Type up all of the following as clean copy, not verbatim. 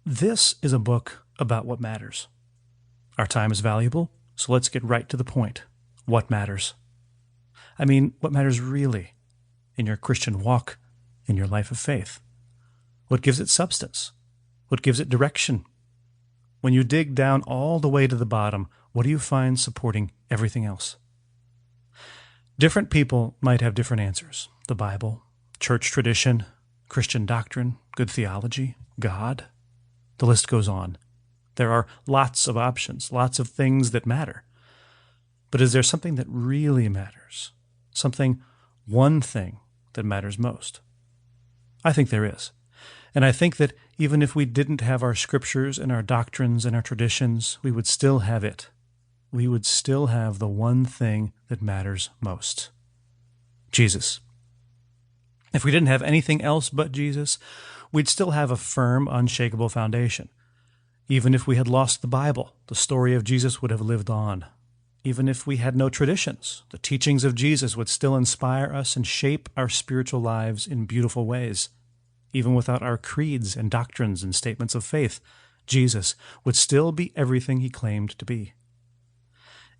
This is a book about what matters. Our time is valuable, so let's get right to the point. What matters? I mean, what matters really in your Christian walk, in your life of faith? What gives it substance? What gives it direction? When you dig down all the way to the bottom, what do you find supporting everything else? Different people might have different answers. The Bible, church tradition, Christian doctrine, good theology, God. The list goes on. There are lots of options, lots of things that matter. But is there something that really matters? One thing that matters most? I think there is. And I think that even if we didn't have our scriptures and our doctrines and our traditions, we would still have it. We would still have the one thing that matters most. Jesus. If we didn't have anything else but Jesus, we'd still have a firm, unshakable foundation. Even if we had lost the Bible, the story of Jesus would have lived on. Even if we had no traditions, the teachings of Jesus would still inspire us and shape our spiritual lives in beautiful ways. Even without our creeds and doctrines and statements of faith, Jesus would still be everything he claimed to be.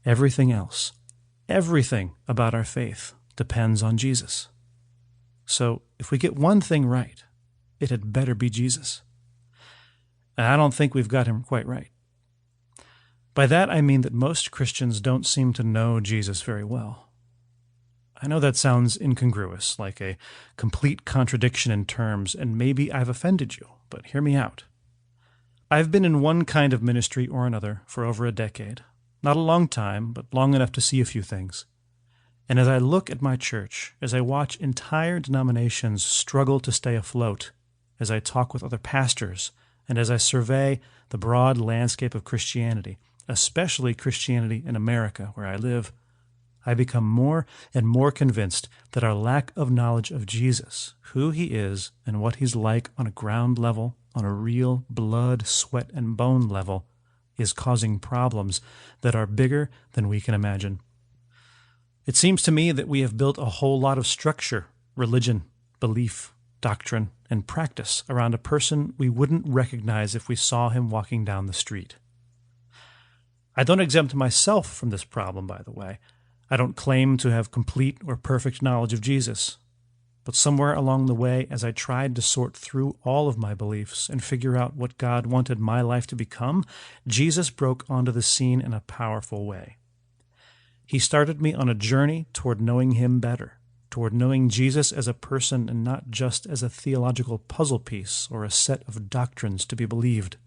Everything else, everything about our faith depends on Jesus. So if we get one thing right, it had better be Jesus. And I don't think we've got him quite right. By that I mean that most Christians don't seem to know Jesus very well. I know that sounds incongruous, like a complete contradiction in terms, and maybe I've offended you, but hear me out. I've been in one kind of ministry or another for over a decade. Not a long time, but long enough to see a few things. And as I look at my church, as I watch entire denominations struggle to stay afloat, as I talk with other pastors, and as I survey the broad landscape of Christianity, especially Christianity in America, where I live, I become more and more convinced that our lack of knowledge of Jesus, who he is, and what he's like on a ground level, on a real blood, sweat, and bone level, is causing problems that are bigger than we can imagine. It seems to me that we have built a whole lot of structure, religion, belief, doctrine, and practice around a person we wouldn't recognize if we saw him walking down the street. I don't exempt myself from this problem, by the way. I don't claim to have complete or perfect knowledge of Jesus. But somewhere along the way, as I tried to sort through all of my beliefs and figure out what God wanted my life to become, Jesus broke onto the scene in a powerful way. He started me on a journey toward knowing him better, toward knowing Jesus as a person and not just as a theological puzzle piece or a set of doctrines to be believed.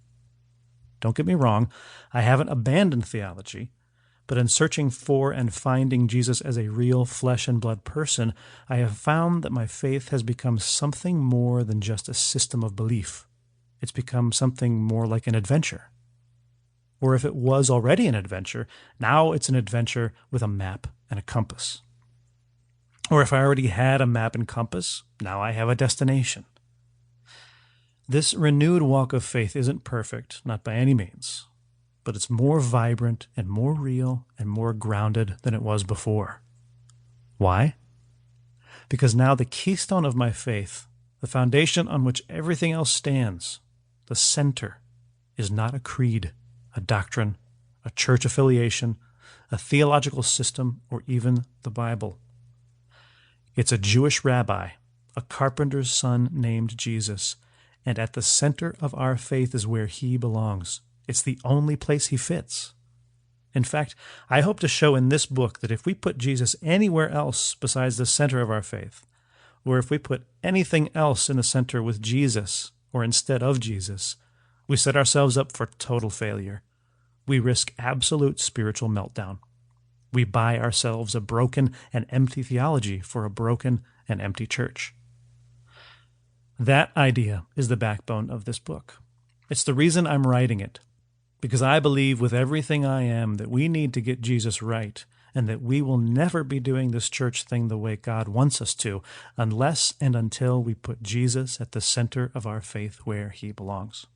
Don't get me wrong, I haven't abandoned theology, but in searching for and finding Jesus as a real flesh and blood person, I have found that my faith has become something more than just a system of belief. It's become something more like an adventure. Or if it was already an adventure, now it's an adventure with a map and a compass. Or if I already had a map and compass, now I have a destination. This renewed walk of faith isn't perfect, not by any means, but it's more vibrant and more real and more grounded than it was before. Why? Because now the keystone of my faith, the foundation on which everything else stands, the center, is not a creed, a doctrine, a church affiliation, a theological system, or even the Bible. It's a Jewish rabbi, a carpenter's son named Jesus, and at the center of our faith is where he belongs. It's the only place he fits. In fact, I hope to show in this book that if we put Jesus anywhere else besides the center of our faith, or if we put anything else in the center with Jesus or instead of Jesus, we set ourselves up for total failure. We risk absolute spiritual meltdown. We buy ourselves a broken and empty theology for a broken and empty church. That idea is the backbone of this book. It's the reason I'm writing it, because I believe with everything I am that we need to get Jesus right, and that we will never be doing this church thing the way God wants us to, unless and until we put Jesus at the center of our faith where he belongs.